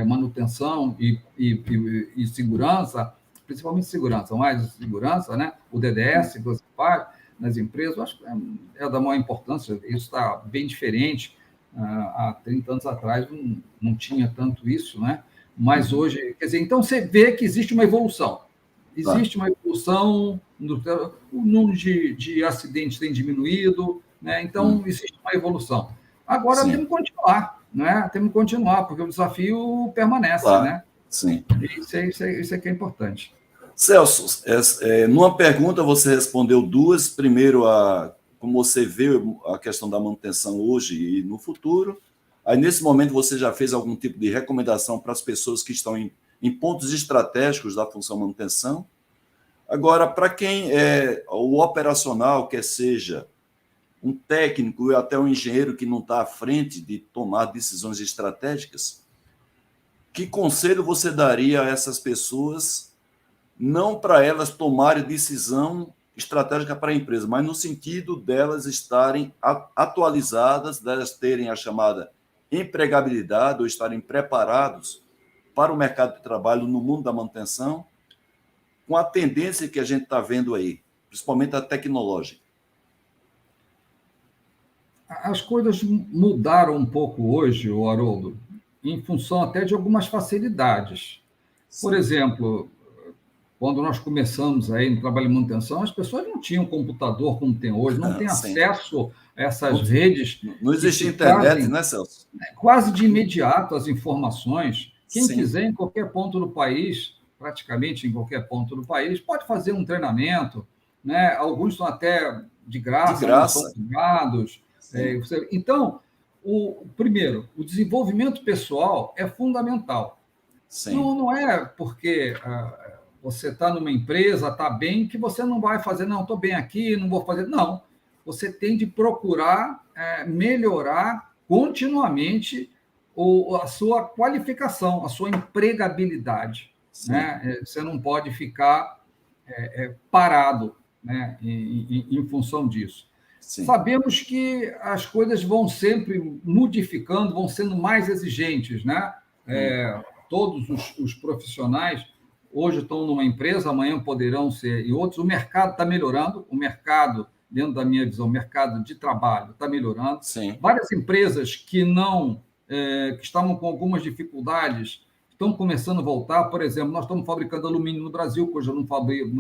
manutenção e segurança, principalmente segurança, mais segurança, né? O DDS que você faz nas empresas, eu acho que é da maior importância, isso está bem diferente. Há 30 anos atrás não tinha tanto isso, né? Mas hoje, quer dizer, então você vê que existe uma evolução. Existe uma evolução, o número de acidentes tem diminuído, né? Então existe uma evolução. Agora temos que continuar, né? Temos que continuar, porque o desafio permanece, né? Isso é que é importante. Celso, numa pergunta você respondeu 2. Primeiro, como você vê a questão da manutenção hoje e no futuro. Aí, nesse momento, você já fez algum tipo de recomendação para as pessoas que estão em pontos estratégicos da função manutenção. Agora, para quem é o operacional, quer seja um técnico ou até um engenheiro que não está à frente de tomar decisões estratégicas, que conselho você daria a essas pessoas, não para elas tomarem decisão estratégica para a empresa, mas no sentido delas estarem atualizadas, delas terem a chamada empregabilidade ou estarem preparados para o mercado de trabalho no mundo da manutenção, com a tendência que a gente está vendo aí, principalmente a tecnológica? As coisas mudaram um pouco hoje, Haroldo, em função até de algumas facilidades. Por exemplo, quando nós começamos aí no trabalho de manutenção, as pessoas não tinham computador como tem hoje, não têm acesso a essas redes. Não existia internet, né, Celso? Quase de imediato as informações. Quem quiser, em qualquer ponto do país, praticamente em qualquer ponto do país, pode fazer um treinamento, né? Alguns são até de graça. São privados. Então, Primeiro, o desenvolvimento pessoal é fundamental. Sim. Não é porque você está numa empresa, está bem, que você não vai fazer, não, estou bem aqui, não vou fazer. Não. Você tem de procurar melhorar continuamente a sua qualificação, a sua empregabilidade. Né? Você não pode ficar parado, né, em função disso. Sim. Sabemos que as coisas vão sempre modificando, vão sendo mais exigentes, né? Todos os profissionais hoje estão numa empresa, amanhã poderão ser em outros. O mercado está melhorando, o mercado, dentro da minha visão, o mercado de trabalho está melhorando. Sim. Várias empresas que que estavam com algumas dificuldades estão começando a voltar. Por exemplo, nós estamos fabricando alumínio no Brasil, que hoje não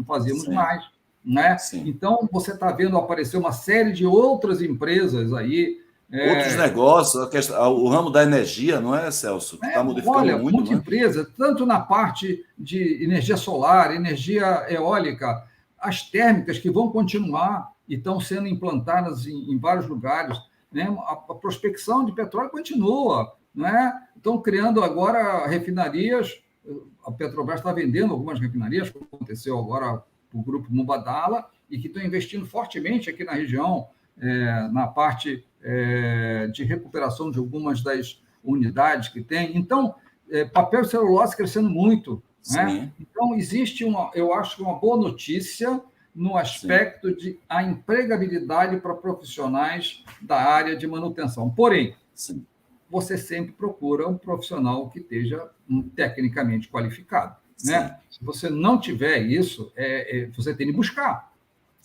fazíamos Sim. mais. Né? Então, você está vendo aparecer uma série de outras empresas aí. Outros negócios, o ramo da energia, não é, Celso? Que está modificando muito. Muita empresa, tanto na parte de energia solar, energia eólica, as térmicas que vão continuar e estão sendo implantadas em vários lugares. Né? A prospecção de petróleo continua. Né? Estão criando agora refinarias. A Petrobras está vendendo algumas refinarias, como aconteceu agora o grupo Mubadala, e que estão investindo fortemente aqui na região, na parte de recuperação de algumas das unidades que tem. Então, papel e celulose crescendo muito. Né? Então, existe, eu acho, uma boa notícia no aspecto de a empregabilidade para profissionais da área de manutenção. Porém, você sempre procura um profissional que esteja tecnicamente qualificado. Né? Se você não tiver isso, você tem de buscar.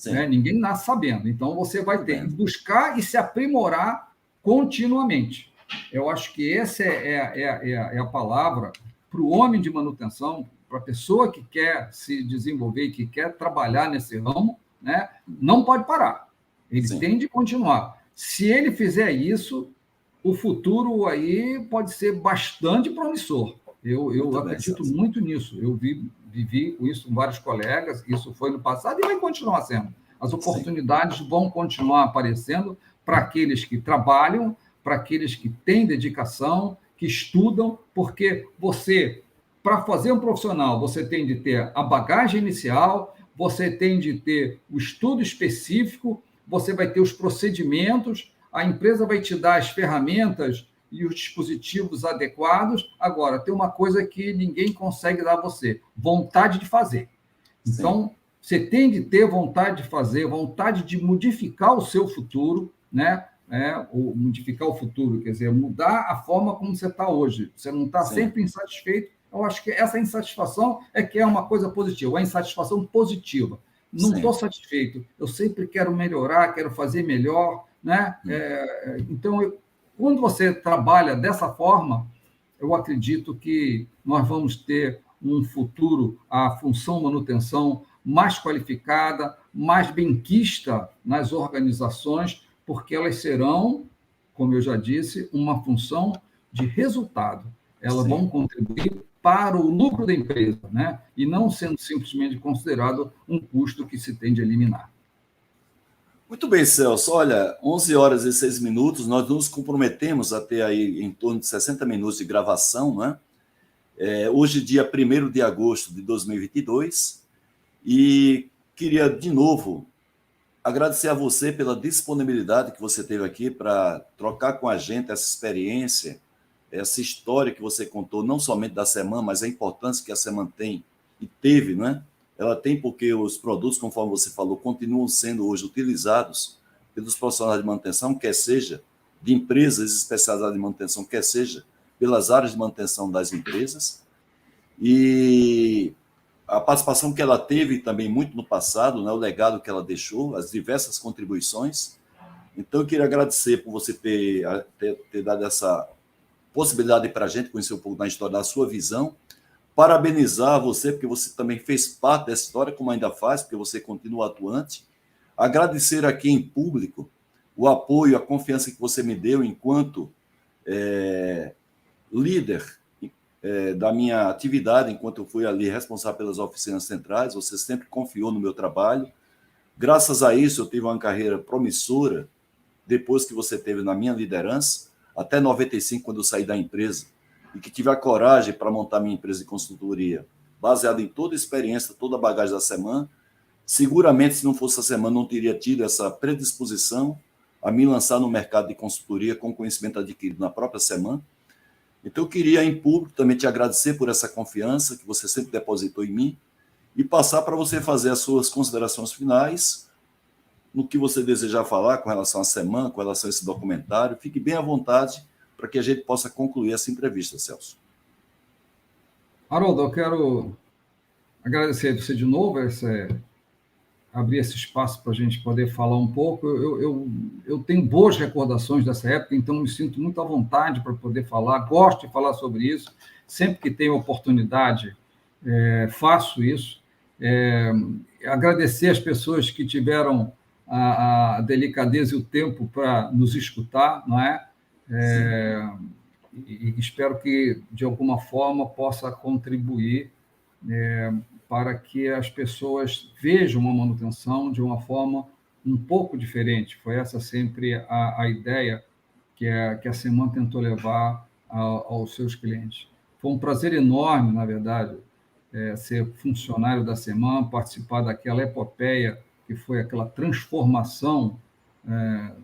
Né? Ninguém nasce sabendo. Então, você vai ter que buscar e se aprimorar continuamente. Eu acho que essa é a palavra para o homem de manutenção, para a pessoa que quer se desenvolver e que quer trabalhar nesse ramo, né? Não pode parar. Ele tem de continuar. Se ele fizer isso, o futuro aí pode ser bastante promissor. Eu acredito muito nisso. Eu vivi isso com vários colegas, isso foi no passado e vai continuar sendo. As oportunidades vão continuar aparecendo para aqueles que trabalham, para aqueles que têm dedicação, que estudam, porque para fazer um profissional, você tem de ter a bagagem inicial, você tem de ter o estudo específico, você vai ter os procedimentos, a empresa vai te dar as ferramentas e os dispositivos adequados. Agora, tem uma coisa que ninguém consegue dar a você: vontade de fazer. Então, você tem de ter vontade de fazer, vontade de modificar o seu futuro, né? Ou modificar o futuro, quer dizer, mudar a forma como você está hoje. Você não está sempre insatisfeito. Eu acho que essa insatisfação que é uma coisa positiva, a insatisfação positiva. Não estou satisfeito, eu sempre quero melhorar, quero fazer melhor, né? Então, quando você trabalha dessa forma, eu acredito que nós vamos ter um futuro, a função manutenção mais qualificada, mais benquista nas organizações, porque elas serão, como eu já disse, uma função de resultado. Elas vão contribuir para o lucro da empresa, né? E não sendo simplesmente considerado um custo que se tem de eliminar. Muito bem, Celso. Olha, 11 horas e 6 minutos, nós nos comprometemos a ter aí em torno de 60 minutos de gravação, né? Hoje, dia 1º de agosto de 2022, e queria, de novo, agradecer a você pela disponibilidade que você teve aqui para trocar com a gente essa experiência, essa história que você contou, não somente da semana, mas a importância que a semana tem e teve, né? Ela tem porque os produtos, conforme você falou, continuam sendo hoje utilizados pelos profissionais de manutenção, quer seja de empresas especializadas em manutenção, quer seja pelas áreas de manutenção das empresas. E a participação que ela teve também muito no passado, né? O legado que ela deixou, as diversas contribuições. Então, eu queria agradecer por você ter dado essa possibilidade para a gente conhecer um pouco da história, da sua visão. Parabenizar você, porque você também fez parte dessa história, como ainda faz, porque você continua atuante. Agradecer aqui em público o apoio, a confiança que você me deu enquanto líder da minha atividade, enquanto eu fui ali responsável pelas oficinas centrais. Você sempre confiou no meu trabalho. Graças a isso, eu tive uma carreira promissora depois que você teve na minha liderança. até 95, quando eu saí da empresa, e que tive a coragem para montar minha empresa de consultoria, baseada em toda a experiência, toda a bagagem da semana, seguramente, se não fosse a semana, não teria tido essa predisposição a me lançar no mercado de consultoria com conhecimento adquirido na própria semana. Então, eu queria, em público, também te agradecer por essa confiança que você sempre depositou em mim e passar para você fazer as suas considerações finais no que você desejar falar com relação à semana, com relação a esse documentário. Fique bem à vontade para que a gente possa concluir essa entrevista, Celso. Haroldo, eu quero agradecer a você de novo, abrir esse espaço para a gente poder falar um pouco. Eu tenho boas recordações dessa época, então me sinto muito à vontade para poder falar, gosto de falar sobre isso, sempre que tenho oportunidade, faço isso. Agradecer as pessoas que tiveram a delicadeza e o tempo para nos escutar, não é? E espero que, de alguma forma, possa contribuir para que as pessoas vejam a manutenção de uma forma um pouco diferente. Foi essa sempre a ideia que a Seman tentou levar aos seus clientes. Foi um prazer enorme, na verdade, ser funcionário da Seman, participar daquela epopeia que foi aquela transformação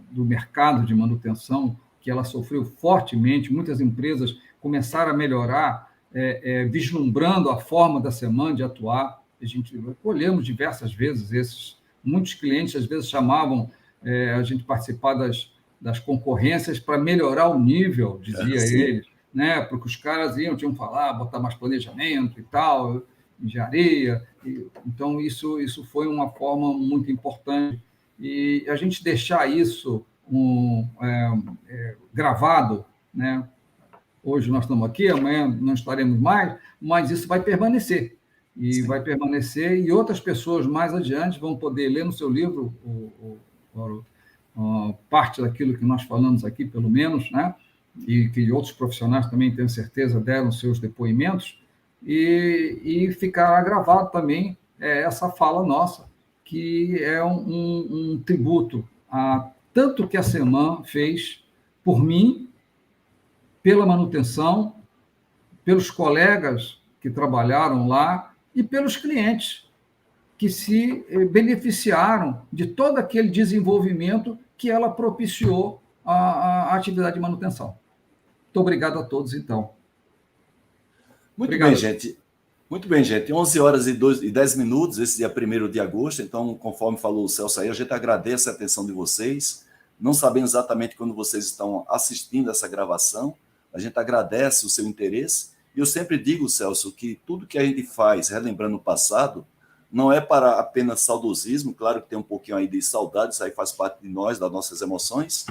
do mercado de manutenção, que ela sofreu fortemente. Muitas empresas começaram a melhorar, vislumbrando a forma da Seman de atuar. A gente colhemos diversas vezes muitos clientes às vezes chamavam a gente participar das concorrências para melhorar o nível, dizia eles, né? Porque os caras tinham que falar, botar mais planejamento e tal, engenharia. Então, isso foi uma forma muito importante. E a gente deixar isso gravado, né? Hoje nós estamos aqui, amanhã não estaremos mais, mas isso vai permanecer. Vai permanecer, e outras pessoas mais adiante vão poder ler no seu livro parte daquilo que nós falamos aqui, pelo menos, né? E que outros profissionais também, tenho certeza, deram seus depoimentos, e ficará gravado também essa fala nossa, que é um tributo a tanto que a Seman fez por mim, pela manutenção, pelos colegas que trabalharam lá e pelos clientes que se beneficiaram de todo aquele desenvolvimento que ela propiciou à atividade de manutenção. Muito obrigado a todos, então. Muito bem, gente. Muito bem, gente. 11 horas e 10 minutos, esse dia 1º de agosto. Então, conforme falou o Celso aí, a gente agradece a atenção de vocês. Não sabemos exatamente quando vocês estão assistindo essa gravação. A gente agradece o seu interesse. E eu sempre digo, Celso, que tudo que a gente faz, relembrando o passado, não é para apenas saudosismo. Claro que tem um pouquinho aí de saudade, isso aí faz parte de nós, das nossas emoções,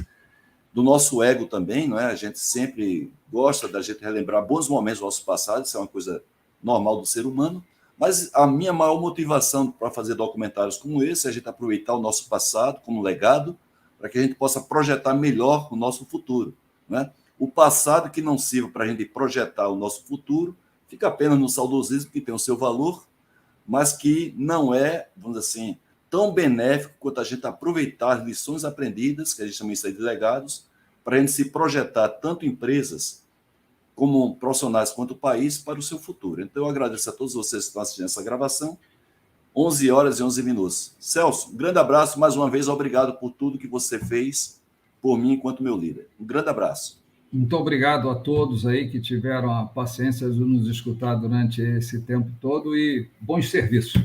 do nosso ego também, não é? A gente sempre gosta da gente relembrar bons momentos do nosso passado, isso é uma coisa normal do ser humano, mas a minha maior motivação para fazer documentários como esse é a gente aproveitar o nosso passado como legado, para que a gente possa projetar melhor o nosso futuro, não é? O passado que não sirva para a gente projetar o nosso futuro, fica apenas no saudosismo, que tem o seu valor, mas que não é, vamos dizer assim, tão benéfico quanto a gente aproveitar as lições aprendidas, que a gente chama isso de legados, para a gente se projetar tanto empresas como profissionais quanto o país para o seu futuro. Então, eu agradeço a todos vocês que estão assistindo essa gravação. 11 horas e 11 minutos. Celso, um grande abraço. Mais uma vez, obrigado por tudo que você fez por mim enquanto meu líder. Um grande abraço. Muito obrigado a todos aí que tiveram a paciência de nos escutar durante esse tempo todo e bons serviços.